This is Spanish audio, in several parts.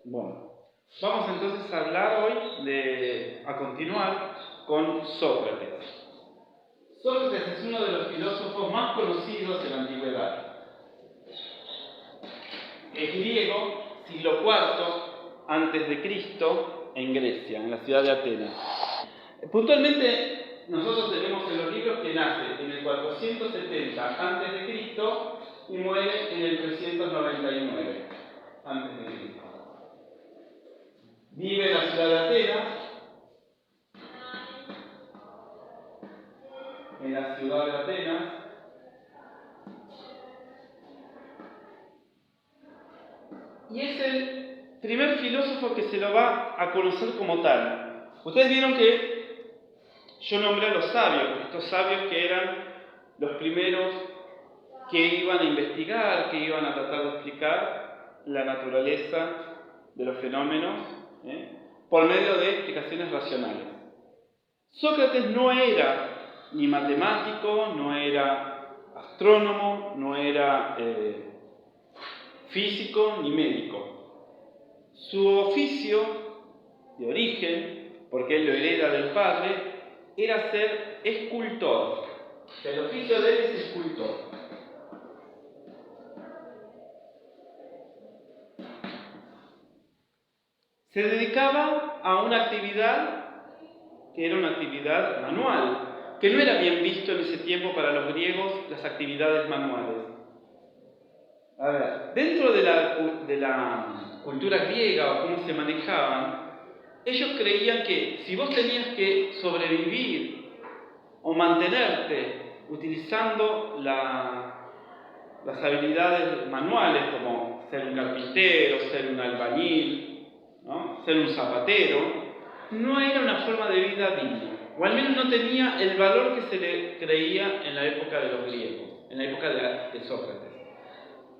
Bueno, vamos entonces a hablar hoy a continuar con Sócrates. Sócrates es uno de los filósofos más conocidos de la antigüedad. Es griego, siglo IV antes de Cristo, en Grecia, en la ciudad de Atenas. Puntualmente, nosotros tenemos en los libros que nace en el 470 antes de Cristo y muere en el 399 antes de Cristo. Vive en la ciudad de Atenas, y es el primer filósofo que se lo va a conocer como tal. Ustedes vieron que yo nombré a los sabios, estos sabios que eran los primeros que iban a investigar, que iban a tratar de explicar la naturaleza de los fenómenos por medio de explicaciones racionales. Sócrates no era ni matemático, no era astrónomo, no era físico ni médico. Su oficio de origen, porque él lo hereda del padre, era ser escultor. O sea, el oficio de él es escultor. Se dedicaba a una actividad que era una actividad manual, que no era bien visto en ese tiempo para los griegos las actividades manuales. A ver, dentro de la cultura griega o cómo se manejaban, ellos creían que si vos tenías que sobrevivir o mantenerte utilizando las habilidades manuales, como ser un carpintero, ser un albañil, ¿no? Ser un zapatero, no era una forma de vida digna, o al menos no tenía el valor que se le creía en la época de los griegos, en la época de Sócrates.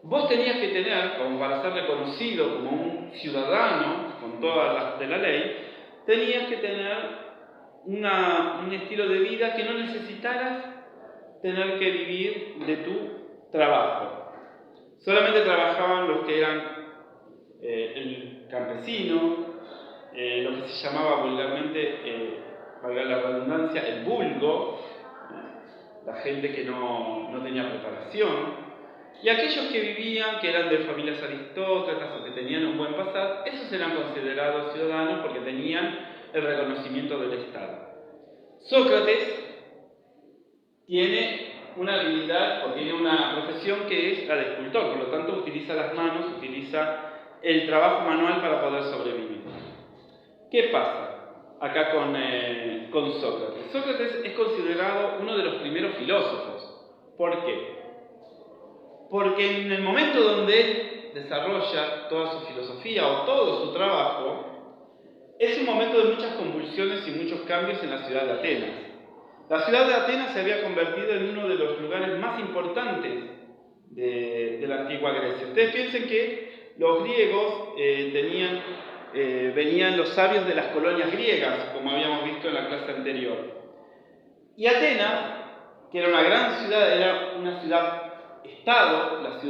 Vos tenías que tener, como para ser reconocido como un ciudadano con todas las de la ley, tenías que tener un estilo de vida que no necesitaras tener que vivir de tu trabajo. Solamente trabajaban los que eran el campesino, lo que se llamaba vulgarmente, valga la redundancia, el vulgo, la gente que no tenía preparación, y aquellos que vivían, que eran de familias aristócratas o que tenían un buen pasar, esos eran considerados ciudadanos porque tenían el reconocimiento del Estado. Sócrates tiene una habilidad o tiene una profesión que es la de escultor, por lo tanto utiliza las manos, utiliza el trabajo manual para poder sobrevivir. ¿Qué pasa acá con Sócrates? Sócrates es considerado uno de los primeros filósofos. ¿Por qué? Porque en el momento donde él desarrolla toda su filosofía o todo su trabajo, es un momento de muchas convulsiones y muchos cambios en la ciudad de Atenas. La ciudad de Atenas se había convertido en uno de los lugares más importantes de la antigua Grecia. Ustedes piensen que los griegos venían los sabios de las colonias griegas, como habíamos visto en la clase anterior. Y Atenas, que era una gran ciudad, era una ciudad-estado, las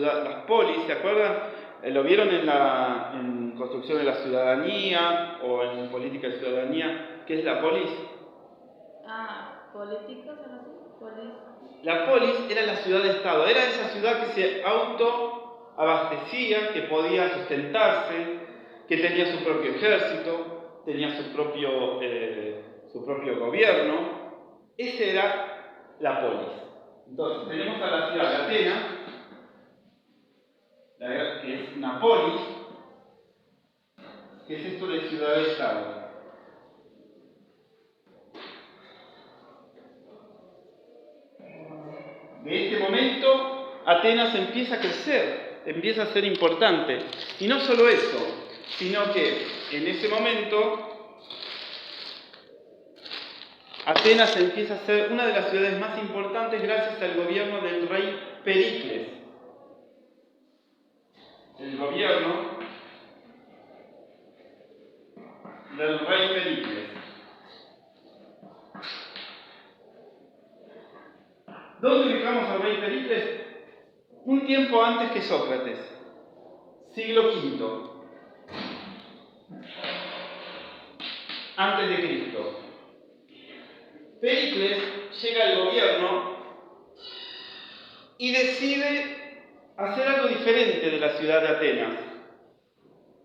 polis, ¿se acuerdan? Lo vieron en construcción de la ciudadanía o en política de ciudadanía. ¿Qué es la polis? ¿Políticos o así? Polis. La polis era la ciudad-estado, era esa ciudad que se autoabastecía, que podía sustentarse, que tenía su propio ejército, tenía su propio gobierno. Esa era la polis. Entonces, tenemos a la ciudad de Atenas, que es una polis, que es esto de ciudad-estado. De este momento, Atenas empieza a crecer, empieza a ser importante. Y no solo eso, sino que en ese momento, Atenas empieza a ser una de las ciudades más importantes gracias al gobierno del rey Pericles. El gobierno del rey Pericles. ¿Dónde ubicamos al rey Pericles? Un tiempo antes que Sócrates, siglo V. antes de Cristo. Pericles llega al gobierno y decide hacer algo diferente de la ciudad de Atenas.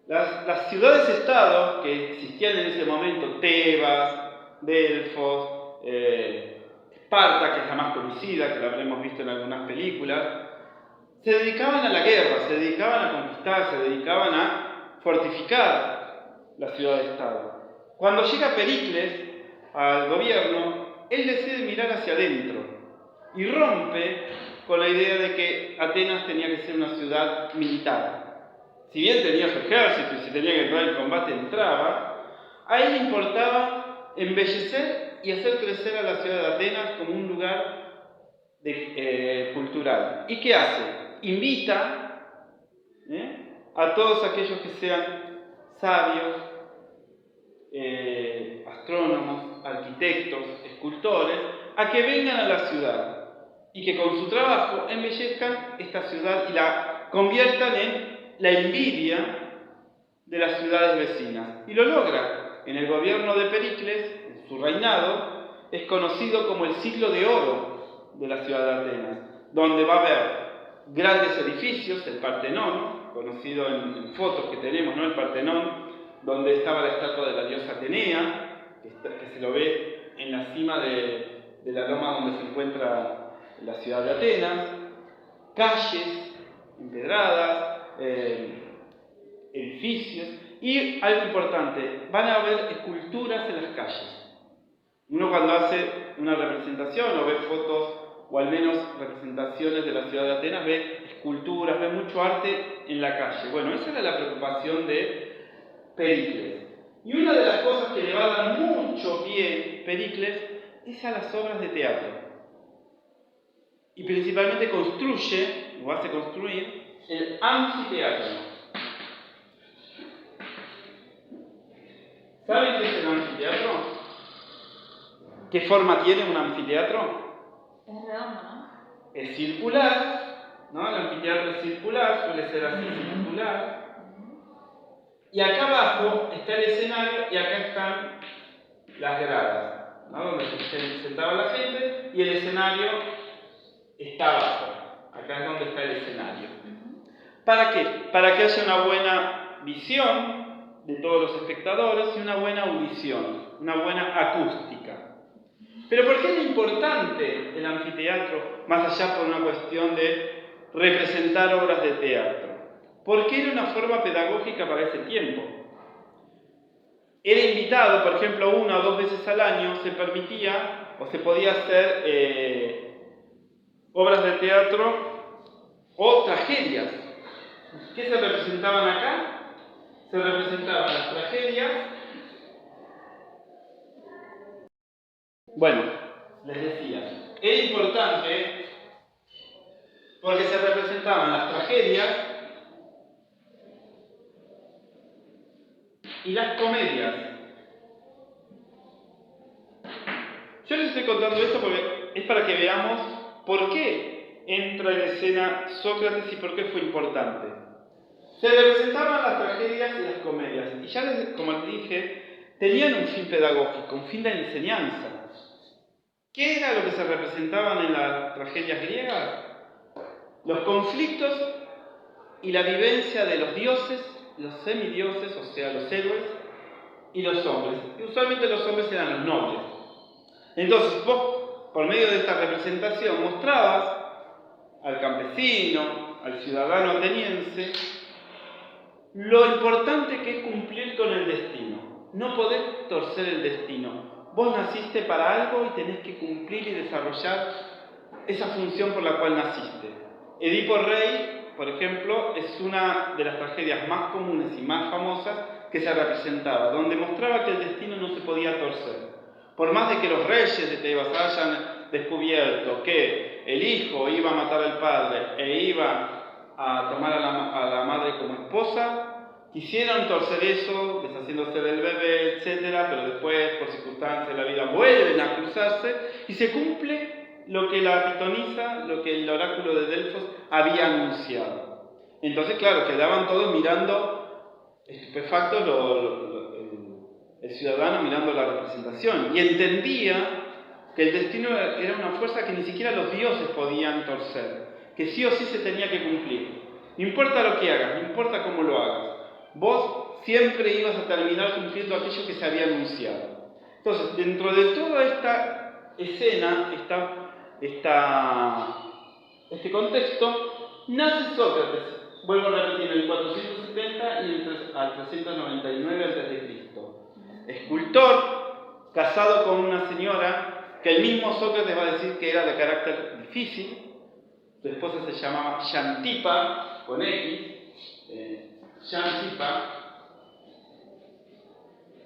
Las ciudades-estados que existían en ese momento, Tebas, Delfos, Esparta, que es la más conocida, que la habremos visto en algunas películas, se dedicaban a la guerra, se dedicaban a conquistar, se dedicaban a fortificar la ciudad-estado. Cuando llega Pericles al gobierno, él decide mirar hacia adentro y rompe con la idea de que Atenas tenía que ser una ciudad militar. Si bien tenía su ejército y si tenía que entrar en combate, entraba, a él le importaba embellecer y hacer crecer a la ciudad de Atenas como un lugar cultural. ¿Y qué hace? Invita a todos aquellos que sean sabios, astrónomos, arquitectos, escultores, a que vengan a la ciudad y que con su trabajo embellezcan esta ciudad y la conviertan en la envidia de las ciudades vecinas. Y lo logra. En el gobierno de Pericles, en su reinado, es conocido como el siglo de oro de la ciudad de Atenas, donde va a haber grandes edificios, el Partenón, conocido en fotos que tenemos, ¿no? El Partenón, donde estaba la estatua de la diosa Atenea, que se lo ve en la cima de la loma donde se encuentra la ciudad de Atenas, calles empedradas, edificios, y algo importante, van a haber esculturas en las calles. Uno cuando hace una representación o ve fotos, o al menos representaciones de la ciudad de Atenas, ve esculturas, ve mucho arte en la calle. Bueno, esa era la preocupación de Pericles. Y una de las cosas que le va a dar mucho pie Pericles es a las obras de teatro. Y principalmente construye, o hace construir, el anfiteatro. ¿Saben qué es el anfiteatro? ¿Qué forma tiene un anfiteatro? Es redondo, ¿no? Es circular, ¿no? El anfiteatro es circular, suele ser así, circular. Y acá abajo está el escenario y acá están las gradas, ¿no? Donde se sentaba la gente y el escenario está abajo. Acá es donde está el escenario. ¿Para qué? Para que haya una buena visión de todos los espectadores y una buena audición, una buena acústica. Pero ¿por qué es importante el anfiteatro, más allá por una cuestión de representar obras de teatro? Porque era una forma pedagógica para ese tiempo. Era invitado, por ejemplo, 1 o 2 veces al año, se permitía o se podía hacer obras de teatro o tragedias. ¿Qué se representaban acá? Se representaban las tragedias. Bueno, les decía, era importante porque se representaban las tragedias y las comedias. Yo les estoy contando esto porque es para que veamos por qué entra en escena Sócrates y por qué fue importante. Se representaban las tragedias y las comedias, y ya como les dije, tenían un fin pedagógico, un fin de enseñanza. ¿Qué era lo que se representaban en las tragedias griegas? Los conflictos y la vivencia de los dioses, los semidioses, o sea, los héroes, y los hombres. Y usualmente los hombres eran los nobles. Entonces vos, por medio de esta representación, mostrabas al campesino, al ciudadano ateniense, lo importante que es cumplir con el destino. No podés torcer el destino. Vos naciste para algo y tenés que cumplir y desarrollar esa función por la cual naciste. Edipo Rey, por ejemplo, es una de las tragedias más comunes y más famosas que se representaba, donde mostraba que el destino no se podía torcer. Por más de que los reyes de Tebas hayan descubierto que el hijo iba a matar al padre e iba a tomar a la madre como esposa, quisieron torcer eso, deshaciéndose del bebé, etc., pero después, por circunstancias de la vida, vuelven a cruzarse y se cumple lo que la pitonisa, lo que el oráculo de Delfos había anunciado. Entonces, claro, quedaban todos mirando estupefactos el ciudadano mirando la representación, y entendía que el destino era una fuerza que ni siquiera los dioses podían torcer, que sí o sí se tenía que cumplir. No importa lo que hagas, no importa cómo lo hagas, vos siempre ibas a terminar cumpliendo aquello que se había anunciado. Entonces, dentro de toda esta escena, este contexto, nace Sócrates, vuelvo a repetir, en el 470 y al 399 a.C. Escultor, casado con una señora que el mismo Sócrates va a decir que era de carácter difícil. Su esposa se llamaba Xantipa, con X, Xantipa.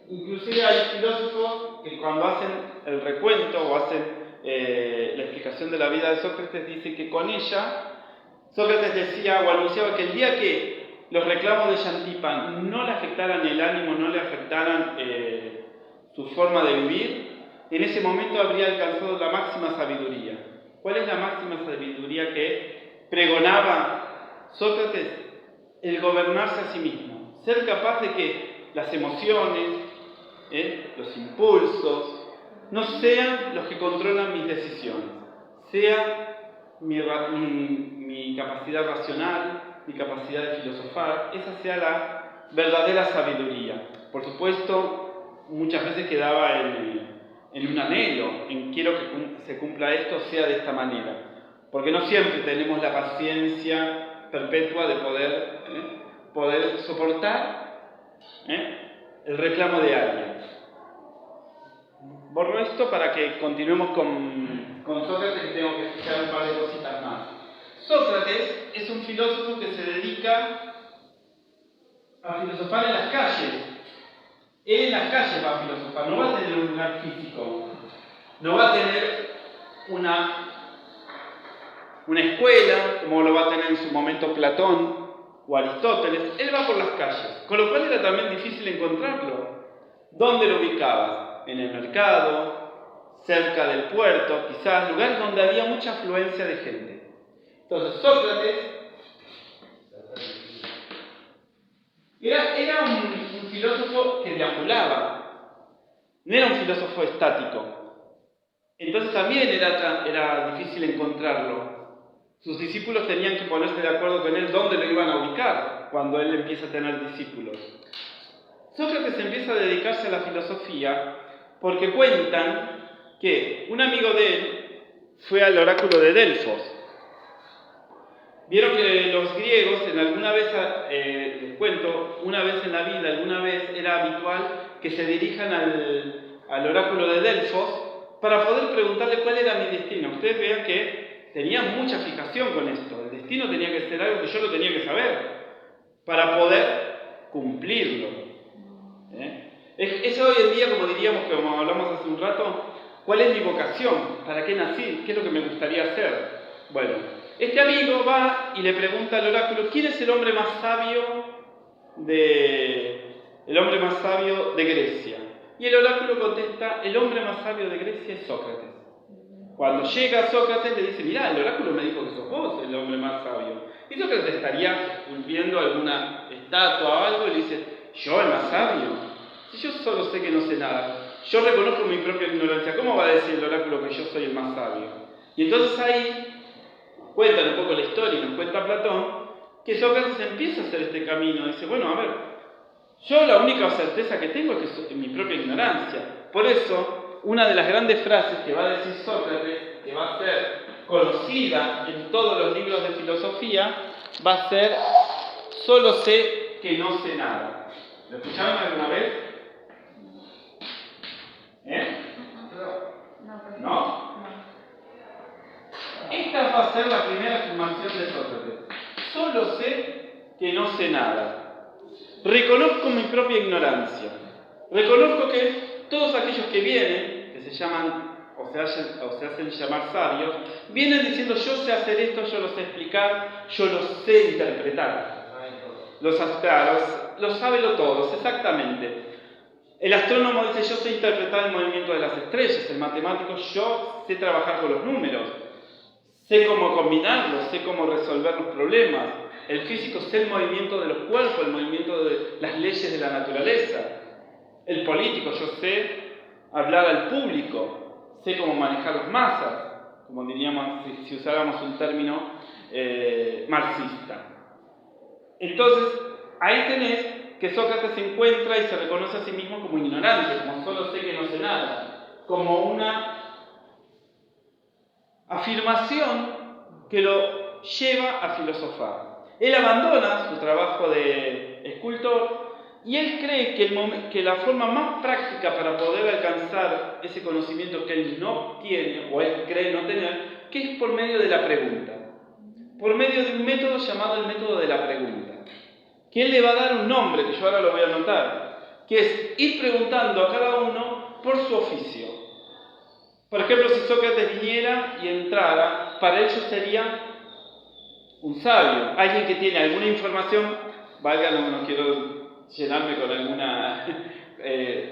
Inclusive hay filósofos que cuando hacen el recuento o hacen la explicación de la vida de Sócrates, dicen que con ella Sócrates decía o anunciaba que el día que los reclamos de Xantipa no le afectaran el ánimo, no le afectaran su forma de vivir, en ese momento habría alcanzado la máxima sabiduría. ¿Cuál es la máxima sabiduría que pregonaba Sócrates? El gobernarse a sí mismo, ser capaz de que las emociones, los impulsos, no sean los que controlan mis decisiones, sea mi capacidad racional, mi capacidad de filosofar, esa sea la verdadera sabiduría. Por supuesto, muchas veces quedaba en un anhelo, en quiero que se cumpla esto, sea de esta manera, porque no siempre tenemos la paciencia perpetua de poder soportar el reclamo de alguien. Borro esto para que continuemos con Sócrates, que tengo que fijar un par de cositas más. Sócrates es un filósofo que se dedica a filosofar en las calles. Él en las calles va a filosofar, no va a tener un lugar físico, no va a tener una escuela, como lo va a tener en su momento Platón o Aristóteles. Él va por las calles, con lo cual era también difícil encontrarlo. ¿Dónde lo ubicabas? En el mercado, cerca del puerto, quizás, lugares donde había mucha afluencia de gente. Entonces, Sócrates era un filósofo que deambulaba, no era un filósofo estático. Entonces también era difícil encontrarlo. Sus discípulos tenían que ponerse de acuerdo con él dónde lo iban a ubicar cuando él empieza a tener discípulos. Sócrates empieza a dedicarse a la filosofía porque cuentan que un amigo de él fue al oráculo de Delfos. Vieron que los griegos, en alguna vez, les cuento, una vez en la vida, alguna vez era habitual que se dirijan al oráculo de Delfos para poder preguntarle cuál era mi destino. Ustedes vean que tenían mucha fijación con esto. El destino tenía que ser algo que yo lo tenía que saber para poder cumplirlo. Es hoy en día, como diríamos, como hablamos hace un rato, ¿cuál es mi vocación? ¿Para qué nací? ¿Qué es lo que me gustaría hacer? Bueno, este amigo va y le pregunta al oráculo, ¿quién es el hombre más sabio de Grecia? Y el oráculo contesta, el hombre más sabio de Grecia es Sócrates. Cuando llega Sócrates le dice, mirá, el oráculo me dijo que sos vos el hombre más sabio. Y Sócrates estaría viendo alguna estatua o algo y le dice, ¿yo el más sabio? Si yo solo sé que no sé nada, yo reconozco mi propia ignorancia, ¿cómo va a decir el oráculo que yo soy el más sabio? Y entonces ahí cuentan un poco la historia y nos cuenta Platón que Sócrates empieza a hacer este camino. Dice, bueno, a ver, yo la única certeza que tengo es que mi propia ignorancia. Por eso, una de las grandes frases que va a decir Sócrates, que va a ser conocida en todos los libros de filosofía, va a ser, solo sé que no sé nada. ¿Lo escucharon alguna vez? ¿No? Esta va a ser la primera afirmación de Sócrates. Solo sé que no sé nada. Reconozco mi propia ignorancia. Reconozco que todos aquellos que vienen, que se llaman o se hacen llamar sabios, vienen diciendo yo sé hacer esto, yo lo sé explicar, yo lo sé interpretar. Lo sabe todos, exactamente. El astrónomo dice, yo sé interpretar el movimiento de las estrellas. El matemático, yo sé trabajar con los números. Sé cómo combinarlos, sé cómo resolver los problemas. El físico sé el movimiento de los cuerpos, el movimiento de las leyes de la naturaleza. el político, yo sé hablar al público, sé cómo manejar las masas, como diríamos si usáramos un término marxista. Entonces, ahí tenés que Sócrates se encuentra y se reconoce a sí mismo como ignorante, como solo sé que no sé nada, como una afirmación que lo lleva a filosofar. Él abandona su trabajo de escultor y él cree que la forma más práctica para poder alcanzar ese conocimiento que él no tiene, o él cree no tener, que es por medio de la pregunta. Por medio de un método llamado el método de la pregunta. Que él le va a dar un nombre, que yo ahora lo voy a anotar, que es ir preguntando a cada uno por su oficio. Por ejemplo, si Sócrates viniera y entrara, para él yo sería un sabio, alguien que tiene alguna información, valga, no quiero llenarme con alguna,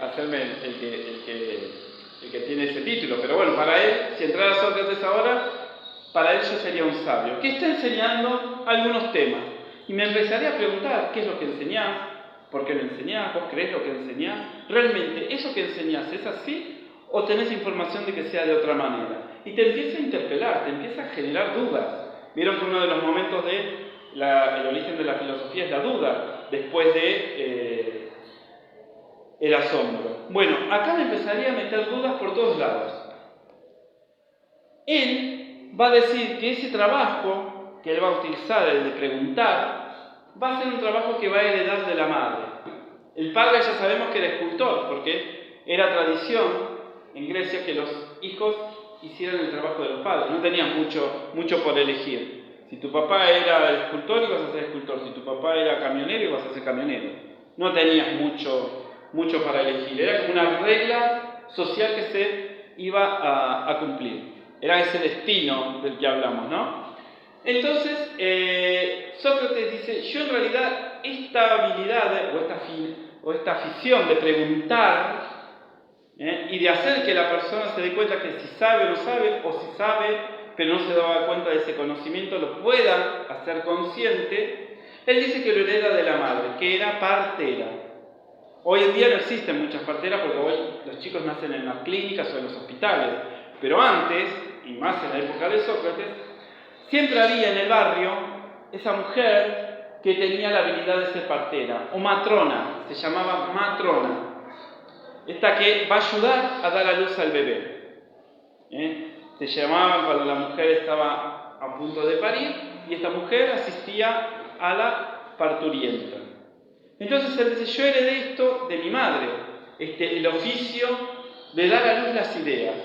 hacerme el que tiene ese título, pero bueno, para él, si entrara Sócrates ahora, para él yo sería un sabio, que está enseñando algunos temas. Y me empezaría a preguntar, ¿qué es lo que enseñás? ¿Por qué lo enseñás? ¿Vos creés lo que enseñás? ¿Realmente eso que enseñás es así? ¿O tenés información de que sea de otra manera? Y te empieza a interpelar, te empieza a generar dudas. Vieron que uno de los momentos el origen de la filosofía es la duda, después de el asombro. Bueno, acá me empezaría a meter dudas por todos lados. Él va a decir que ese trabajo que él va a utilizar, el de preguntar, va a ser un trabajo que va a heredar de la madre. El padre ya sabemos que era escultor, porque era tradición en Grecia que los hijos hicieran el trabajo de los padres, no tenían mucho por elegir. Si tu papá era escultor, ibas a ser escultor. Si tu papá era camionero, ibas a ser camionero. No tenías mucho para elegir. Era como una regla social que se iba a cumplir. Era ese destino del que hablamos, ¿no? Entonces, Sócrates dice, yo en realidad esta habilidad o esta afición de preguntar y de hacer que la persona se dé cuenta que si sabe o no sabe, o si sabe pero no se daba cuenta de ese conocimiento, lo pueda hacer consciente, él dice que lo hereda de la madre, que era partera. Hoy en día no existen muchas parteras porque hoy los chicos nacen en las clínicas o en los hospitales, pero antes, y más en la época de Sócrates, siempre había en el barrio esa mujer que tenía la habilidad de ser partera, o matrona, se llamaba matrona. Esta que va a ayudar a dar a luz al bebé. Se llamaban cuando la mujer estaba a punto de parir y esta mujer asistía a la parturienta. Entonces él dice, yo heredé esto de mi madre, el oficio de dar a luz las ideas.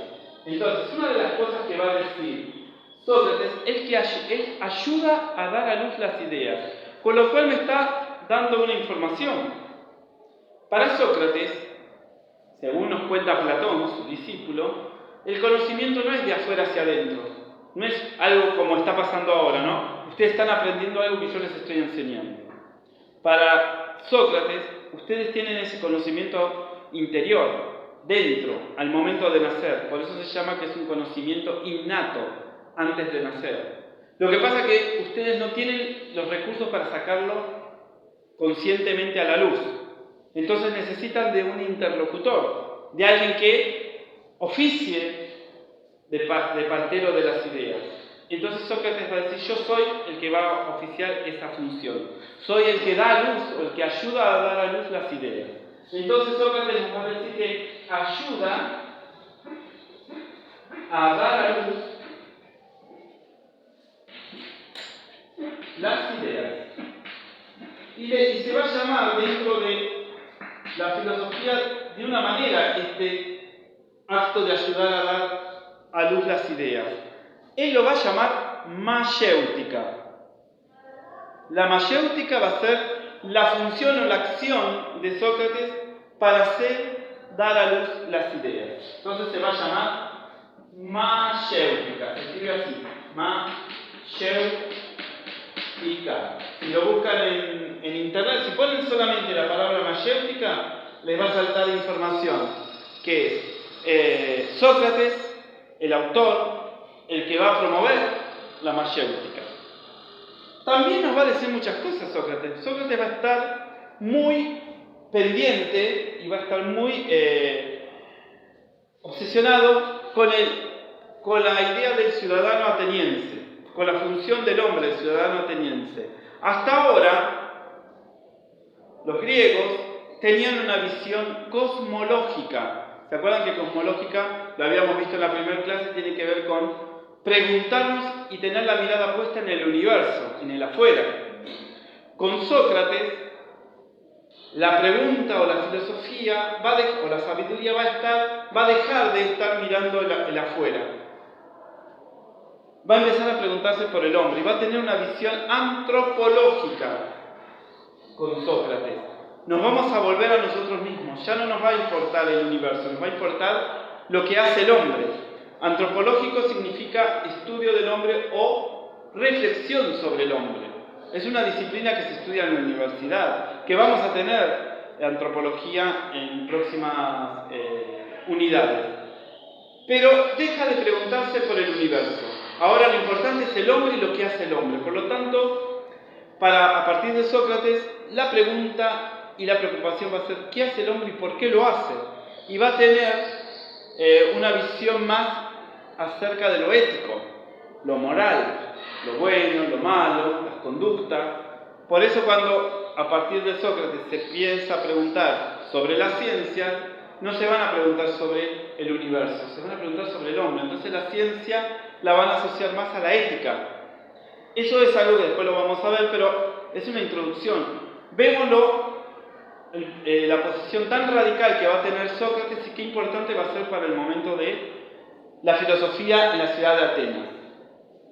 Entonces, una de las cosas que va a decir Sócrates es que él ayuda a dar a luz las ideas, con lo cual me está dando una información. Para Sócrates, según nos cuenta Platón, su discípulo, el conocimiento no es de afuera hacia adentro, no es algo como está pasando ahora, ¿no? Ustedes están aprendiendo algo que yo les estoy enseñando. Para Sócrates, ustedes tienen ese conocimiento interior, dentro, al momento de nacer. Por eso se llama que es un conocimiento innato, antes de nacer. Lo que pasa es que ustedes no tienen los recursos para sacarlo conscientemente a la luz. Entonces necesitan de un interlocutor, de alguien que oficie de partero de las ideas. Entonces Sócrates va a decir, yo soy el que va a oficiar esa función. Soy el que da a luz, o el que ayuda a dar a luz las ideas. Entonces Sócrates nos va a decir que ayuda a dar a luz las ideas. Y se va a llamar dentro de la filosofía de una manera este acto de ayudar a dar a luz las ideas. Él lo va a llamar mayéutica. La mayéutica va a ser la función o la acción de Sócrates para hacer dar a luz las ideas. Entonces se va a llamar mayéutica. Se escribe así, mayéutica. Si lo buscan en internet, si ponen solamente la palabra mayéutica, les va a saltar información, que es Sócrates, el autor, el que va a promover la mayéutica. También nos va a decir muchas cosas Sócrates. Sócrates va a estar muy pendiente y va a estar muy obsesionado con la idea del ciudadano ateniense, con la función del hombre, el ciudadano ateniense. Hasta ahora, los griegos tenían una visión cosmológica. ¿Se acuerdan que cosmológica, lo habíamos visto en la primera clase, tiene que ver con preguntarnos y tener la mirada puesta en el universo, en el afuera? Con Sócrates, la pregunta o la filosofía o la sabiduría va a dejar de estar mirando el afuera. Va a empezar a preguntarse por el hombre y va a tener una visión antropológica con Sócrates. Nos vamos a volver a nosotros mismos. Ya no nos va a importar el universo, nos va a importar lo que hace el hombre. Antropológico significa estudio del hombre o reflexión sobre el hombre. Es una disciplina que se estudia en la universidad, que vamos a tener antropología en próximas unidades. Pero deja de preguntarse por el universo. Ahora lo importante es el hombre y lo que hace el hombre. Por lo tanto, a partir de Sócrates, la pregunta y la preocupación va a ser ¿qué hace el hombre y por qué lo hace? Y va a tener una visión más acerca de lo ético, lo moral, lo bueno, lo malo, las conductas. Por eso cuando a partir de Sócrates se empieza a preguntar sobre la ciencia, no se van a preguntar sobre el universo, se van a preguntar sobre el hombre. Entonces la ciencia la van a asociar más a la ética. Eso es algo que después lo vamos a ver, pero es una introducción. Vémoslo, la posición tan radical que va a tener Sócrates y qué importante va a ser para el momento de la filosofía en la ciudad de Atenas.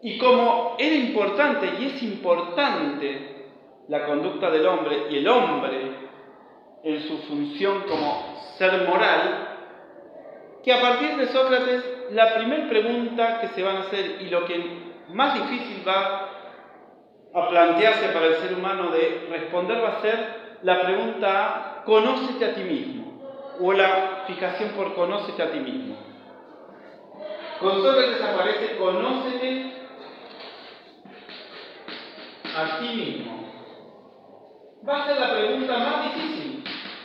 Y como era importante y es importante la conducta del hombre y el hombre en su función como ser moral, que a partir de Sócrates la primera pregunta que se van a hacer y lo que más difícil va a plantearse para el ser humano de responder va a ser la pregunta ¿conócete a ti mismo? O la fijación por conócete a ti mismo. Con Sócrates aparece conócete a ti mismo. Va a ser la pregunta más difícil,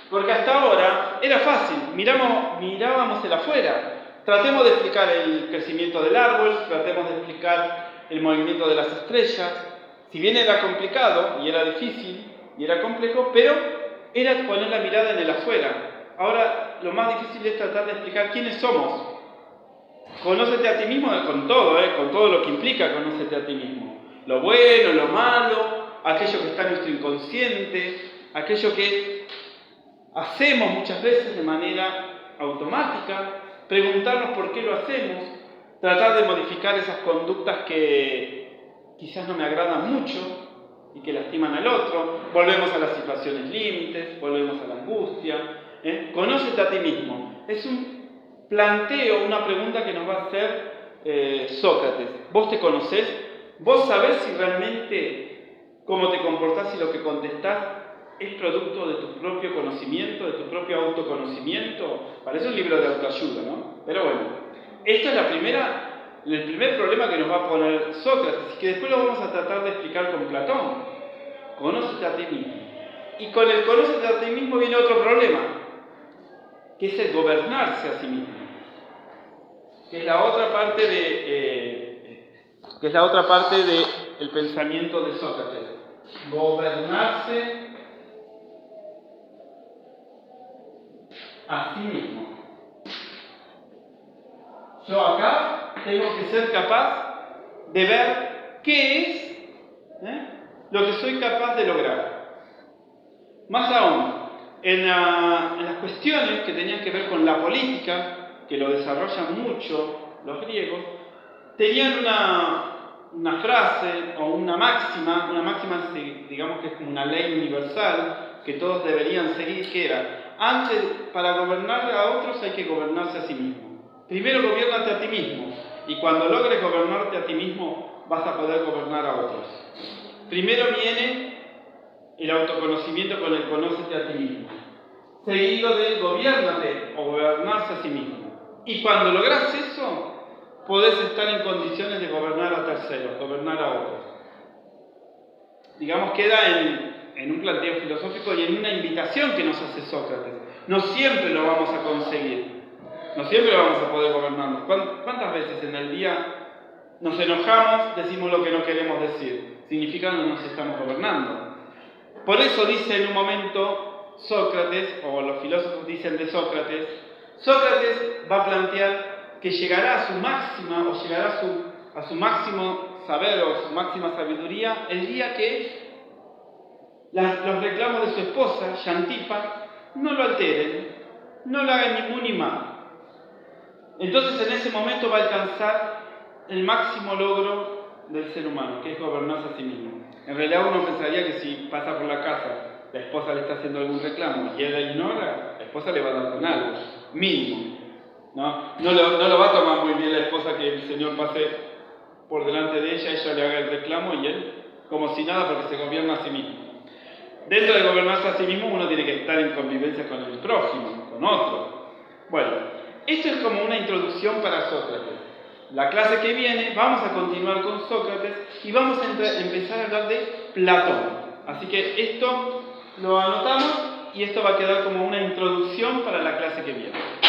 porque hasta ahora era fácil, mirábamos el afuera. Tratemos de explicar el crecimiento del árbol, tratemos de explicar el movimiento de las estrellas. Si bien era complicado y era difícil y era complejo, pero era poner la mirada en el afuera. Ahora lo más difícil es tratar de explicar quiénes somos. Conócete a ti mismo con todo lo que implica conócete a ti mismo. Lo bueno, lo malo, aquello que está en nuestro inconsciente, aquello que hacemos muchas veces de manera automática, preguntarnos por qué lo hacemos, tratar de modificar esas conductas que quizás no me agradan mucho y que lastiman al otro. Volvemos a las situaciones límites, volvemos a la angustia. Conócete a ti mismo. Es un planteo, una pregunta que nos va a hacer Sócrates. ¿Vos te conocés? ¿Vos sabés si realmente cómo te comportás y lo que contestás es producto de tu propio conocimiento, de tu propio autoconocimiento? Parece un libro de autoayuda, ¿no? Pero bueno, esto es el primer problema que nos va a poner Sócrates, y que después lo vamos a tratar de explicar con Platón. Conócete a ti mismo. Y con el conócete a ti mismo viene otro problema, que es el gobernarse a sí mismo. Que es la otra parte del pensamiento de Sócrates. Gobernarse a sí mismo. Yo acá tengo que ser capaz de ver qué es lo que soy capaz de lograr. Más aún, en las cuestiones que tenían que ver con la política, que lo desarrollan mucho los griegos, tenían una frase o una máxima digamos que es como una ley universal que todos deberían seguir, que era, para gobernar a otros hay que gobernarse a sí mismo. Primero gobiérnate a ti mismo, y cuando logres gobernarte a ti mismo vas a poder gobernar a otros. Primero viene el autoconocimiento con el conócete a ti mismo, seguido del gobiérnate o gobernarse a sí mismo. Y cuando logras eso, podés estar en condiciones de gobernar a terceros, gobernar a otros. Digamos, queda en un planteo filosófico y en una invitación que nos hace Sócrates. No siempre lo vamos a conseguir, no siempre vamos a poder gobernarnos. ¿Cuántas veces en el día nos enojamos, decimos lo que no queremos decir? Significa que no nos estamos gobernando. Por eso dice en un momento Sócrates, o los filósofos dicen de Sócrates, Sócrates va a plantear que llegará a su máxima, o llegará a su máximo saber o su máxima sabiduría el día que los reclamos de su esposa, Xantipa, no lo alteren, no lo hagan ni mu ni ma. Entonces en ese momento va a alcanzar el máximo logro del ser humano, que es gobernarse a sí mismo. En realidad uno pensaría que si pasa por la casa, la esposa le está haciendo algún reclamo y él la ignora, la esposa le va a dar con algo, mínimo. No lo va a tomar muy bien la esposa que el Señor pase por delante de ella le haga el reclamo y él como si nada, porque se gobierna a sí mismo. Dentro de gobernarse a sí mismo uno tiene que estar en convivencia con el prójimo, con otro. Bueno, esto es como una introducción para Sócrates. La clase que viene vamos a continuar con Sócrates y vamos a empezar a hablar de Platón. Así que esto lo anotamos y esto va a quedar como una introducción para la clase que viene.